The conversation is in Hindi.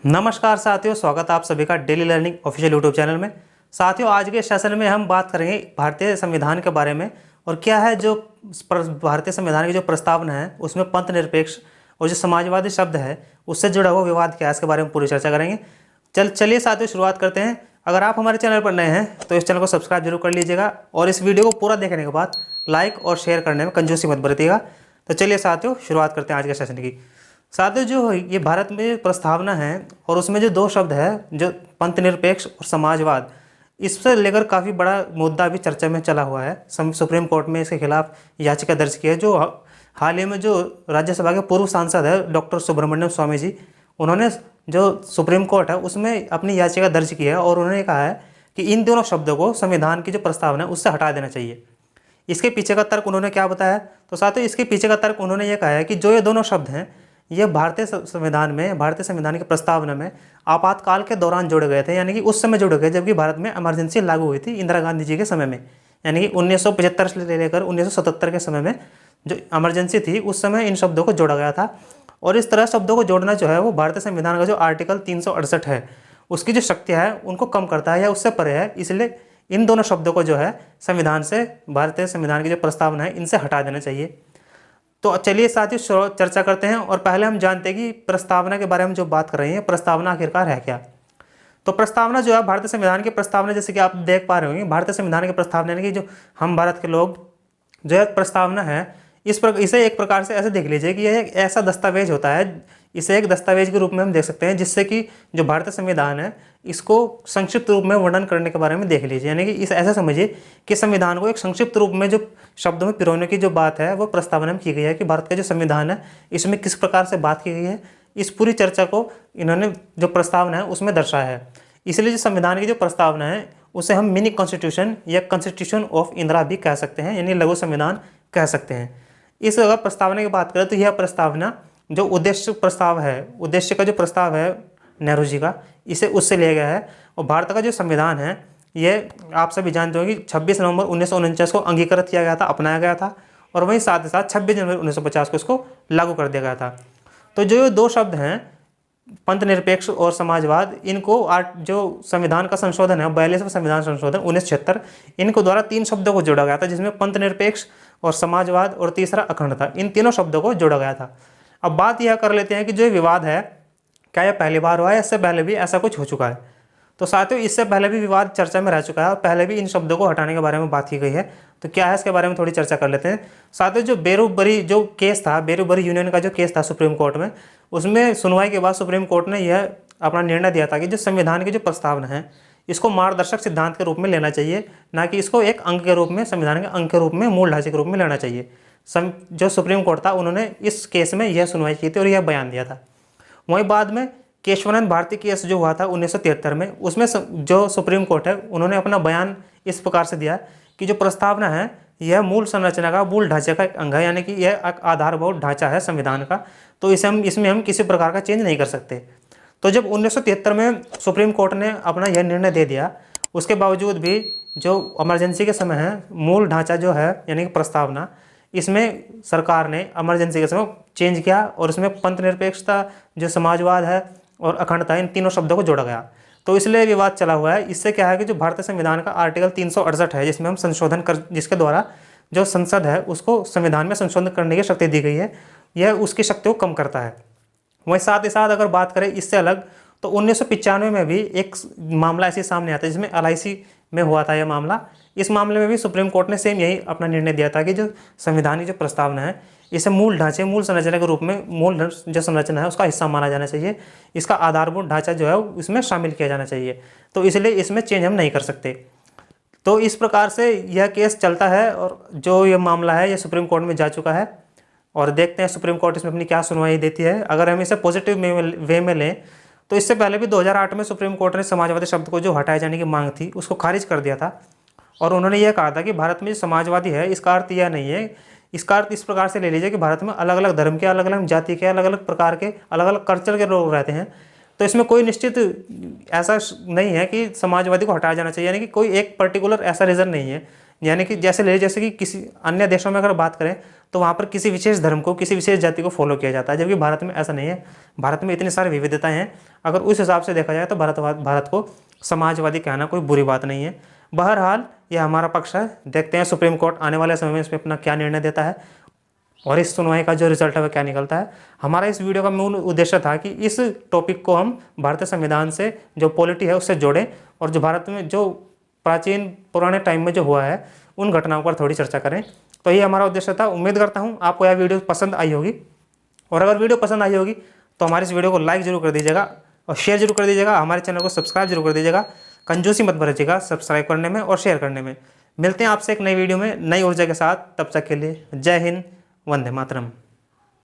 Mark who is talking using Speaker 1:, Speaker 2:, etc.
Speaker 1: नमस्कार साथियों, स्वागत है आप सभी का daily learning official YouTube channel में। साथियों, आज के सेशन में हम बात करेंगे भारतीय संविधान के बारे में और क्या है जो भारतीय संविधान की जो प्रस्तावना है उसमें पंथ निरपेक्ष और जो समाजवादी शब्द है उससे जुड़ा हुआ विवाद क्या है, इसके बारे में पूरी चर्चा करेंगे। चलिए साथियों, शुरुआत करते हैं। अगर आप हमारे चैनल पर नए हैं तो इस चैनल को सब्सक्राइब जरूर कर लीजिएगा और इस वीडियो को पूरा देखने के बाद लाइक और शेयर करने में कंजूसी मत बरतिएगा। तो चलिए साथियों, शुरुआत करते हैं आज के सेशन की। साथियों, जो ये भारत में प्रस्तावना है और उसमें जो दो शब्द है जो पंथ निरपेक्ष और समाजवाद, इससे लेकर काफ़ी बड़ा मुद्दा भी चर्चा में चला हुआ है। सुप्रीम कोर्ट में इसके खिलाफ याचिका दर्ज की है। जो हाल ही में जो राज्यसभा के पूर्व सांसद है डॉक्टर सुब्रमण्यम स्वामी जी, उन्होंने जो सुप्रीम कोर्ट है उसमें अपनी याचिका दर्ज की है और उन्होंने कहा है कि इन दोनों शब्दों को संविधान की जो प्रस्तावना है उससे हटा देना चाहिए। इसके पीछे का तर्क उन्होंने क्या बताया, तो साथियों इसके पीछे का तर्क उन्होंने ये कहा है कि जो ये दोनों शब्द हैं ये भारतीय संविधान की प्रस्तावना में आपातकाल के दौरान जोड़े गए थे, यानी कि उस समय जोड़े गए जबकि भारत में इमरजेंसी लागू हुई थी इंदिरा गांधी जी के समय में, यानी कि 1975 से लेकर 1977 के समय में जो इमरजेंसी थी उस समय इन शब्दों को जोड़ा गया था। और इस तरह शब्दों को जोड़ना जो है वो भारतीय संविधान का जो आर्टिकल 368 है उसकी जो शक्तियाँ है उनको कम करता है या उससे परे है। इसलिए इन दोनों शब्दों को जो है संविधान से, भारतीय संविधान की जो प्रस्तावना है इनसे हटा देना चाहिए। तो चलिए साथियों चर्चा करते हैं और पहले हम जानते हैं कि प्रस्तावना के बारे में जो बात कर रहे हैं प्रस्तावना आखिरकार है क्या। तो प्रस्तावना जो है भारतीय संविधान की प्रस्तावना, जैसे कि आप देख पा रहे होंगे, भारतीय संविधान की प्रस्तावना यानी कि जो हम भारत के लोग जो है प्रस्तावना है इसे एक प्रकार से ऐसे देख लीजिए कि यह एक ऐसा दस्तावेज होता है, इसे एक दस्तावेज के रूप में हम देख सकते हैं जिससे कि जो भारतीय संविधान है इसको संक्षिप्त रूप में वर्णन करने के बारे में देख लीजिए। यानी कि इस ऐसा समझिए कि संविधान को एक संक्षिप्त रूप में जो शब्दों में पिरोने की जो बात है वो प्रस्तावना में की गई है कि भारत का जो संविधान है इसमें किस प्रकार से बात की गई है। इस पूरी चर्चा को इन्होंने जो प्रस्तावना है उसमें दर्शाया है। इसलिए जो संविधान की जो प्रस्तावना है उसे हम मिनी कॉन्स्टिट्यूशन या कॉन्स्टिट्यूशन ऑफ इंदिरा भी कह सकते हैं, यानी लघु संविधान कह सकते हैं। इस अगर प्रस्तावना की बात करें तो यह प्रस्तावना जो उद्देश्य प्रस्ताव है, उद्देश्य का जो प्रस्ताव है नेहरू जी का, इसे उससे लिया गया है। और भारत का जो संविधान है ये आप सभी जानते होंगे 26 नवंबर 1949 को अंगीकृत किया गया था, अपनाया गया था और वहीं साथ ही साथ 26 जनवरी 1950 को इसको लागू कर दिया गया था। तो जो ये दो शब्द हैं पंथ निरपेक्ष और समाजवाद, इनको जो संविधान का संशोधन है 42वां संविधान संशोधन 1976, इनको द्वारा तीन शब्दों को जोड़ा गया था जिसमें पंथ निरपेक्ष और समाजवाद और तीसरा अखंडता, इन तीनों शब्दों को जोड़ा गया था। अब बात यह कर लेते हैं कि जो विवाद है क्या यह पहली बार हुआ है, इससे पहले भी ऐसा कुछ हो चुका है। तो साथियों इससे पहले भी विवाद चर्चा में रह चुका है और पहले भी इन शब्दों को हटाने के बारे में बात की गई है। तो क्या है इसके बारे में थोड़ी चर्चा कर लेते हैं। साथियों जो बेरुबरी जो केस था, बेरुबरी यूनियन का जो केस था सुप्रीम कोर्ट में, उसमें सुनवाई के बाद सुप्रीम कोर्ट ने यह अपना निर्णय दिया था कि जो संविधान की जो प्रस्तावना है इसको मार्गदर्शक सिद्धांत के रूप में लेना चाहिए, ना कि इसको एक अंग के रूप में, संविधान के अंग के रूप में, मूल ढांचे के रूप में लेना चाहिए। जो सुप्रीम कोर्ट था उन्होंने इस केस में यह सुनवाई की थी और यह बयान दिया था। वहीं बाद में केशवानंद भारती केस जो हुआ था 1973 में, उसमें जो सुप्रीम कोर्ट है उन्होंने अपना बयान इस प्रकार से दिया कि जो प्रस्तावना है यह मूल संरचना का, मूल ढांचे का एक अंग है, यानी कि यह एक आधारभूत ढांचा है संविधान का, तो इसमें हम किसी प्रकार का चेंज नहीं कर सकते। तो जब 1973 में सुप्रीम कोर्ट ने अपना यह निर्णय दे दिया, उसके बावजूद भी जो इमरजेंसी के समय है मूल ढांचा जो है यानी कि प्रस्तावना, इसमें सरकार ने इमरजेंसी के समय चेंज किया और इसमें पंथ निरपेक्षता, जो समाजवाद है और अखंडता, इन तीनों शब्दों को जोड़ा गया। तो इसलिए विवाद चला हुआ है। इससे क्या है कि जो भारतीय संविधान का आर्टिकल 368 है जिसमें हम संशोधन कर, जिसके द्वारा जो संसद है उसको संविधान में संशोधन करने की शक्ति दी गई है, यह उसकी शक्ति को कम करता है। वहीं साथ ही साथ अगर बात करें इससे अलग, तो 1995 में भी एक मामला ऐसे सामने आता है जिसमें LIC में हुआ था यह मामला। इस मामले में भी सुप्रीम कोर्ट ने सेम यही अपना निर्णय दिया था कि जो संविधान की जो प्रस्तावना है इसे मूल ढांचे, मूल संरचना के रूप में, मूल जो संरचना है उसका हिस्सा माना जाना चाहिए, इसका आधारभूत ढांचा जो है इसमें शामिल किया जाना चाहिए। तो इसलिए इसमें चेंज हम नहीं कर सकते। तो इस प्रकार से यह केस चलता है और जो ये मामला है ये सुप्रीम कोर्ट में जा चुका है और देखते हैं सुप्रीम कोर्ट इसमें अपनी क्या सुनवाई देती है। अगर हम इसे पॉजिटिव वे में लें तो इससे पहले भी 2008 में सुप्रीम कोर्ट ने समाजवादी शब्द को जो हटाए जाने की मांग थी उसको खारिज कर दिया था और उन्होंने यह कहा था कि भारत में जो समाजवादी है इसका अर्थ यह नहीं है, इसका अर्थ इस प्रकार से ले लीजिए कि भारत में अलग अलग धर्म के, अलग अलग जाति के, अलग अलग प्रकार के, अलग अलग कल्चर के लोग रहते हैं। तो इसमें कोई निश्चित ऐसा नहीं है कि समाजवादी को हटाया जाना चाहिए, यानी कि कोई एक पर्टिकुलर ऐसा रीज़न नहीं है यानी कि जैसे कि किसी अन्य देशों में अगर बात करें तो वहाँ पर किसी विशेष धर्म को, किसी विशेष जाति को फॉलो किया जाता है, जबकि भारत में ऐसा नहीं है। भारत में इतनी सारी विविधताएं हैं। अगर उस हिसाब से देखा जाए तो भारत को समाजवादी कहना कोई बुरी बात नहीं है। बहरहाल यह हमारा पक्ष है। देखते हैं सुप्रीम कोर्ट आने वाले समय में इसमें अपना क्या निर्णय देता है और इस सुनवाई का जो रिजल्ट है वह क्या निकलता है। हमारा इस वीडियो का मूल उद्देश्य था कि इस टॉपिक को हम भारतीय संविधान से, जो पॉलिटी है उससे जोड़ें और जो भारत में जो प्राचीन पुराने टाइम में जो हुआ है उन घटनाओं पर थोड़ी चर्चा करें। तो ये हमारा उद्देश्य था। उम्मीद करता हूँ आपको यह वीडियो पसंद आई होगी, और अगर वीडियो पसंद आई होगी तो हमारे इस वीडियो को लाइक जरूर कर दीजिएगा और शेयर जरूर कर दीजिएगा। हमारे चैनल को सब्सक्राइब जरूर कर दीजिएगा। कंजूसी मत बरतिएगा सब्सक्राइब करने में और शेयर करने में। मिलते हैं आपसे एक नई वीडियो में नई ऊर्जा के साथ। तब तक के लिए जय हिंद, वंदे मातरम।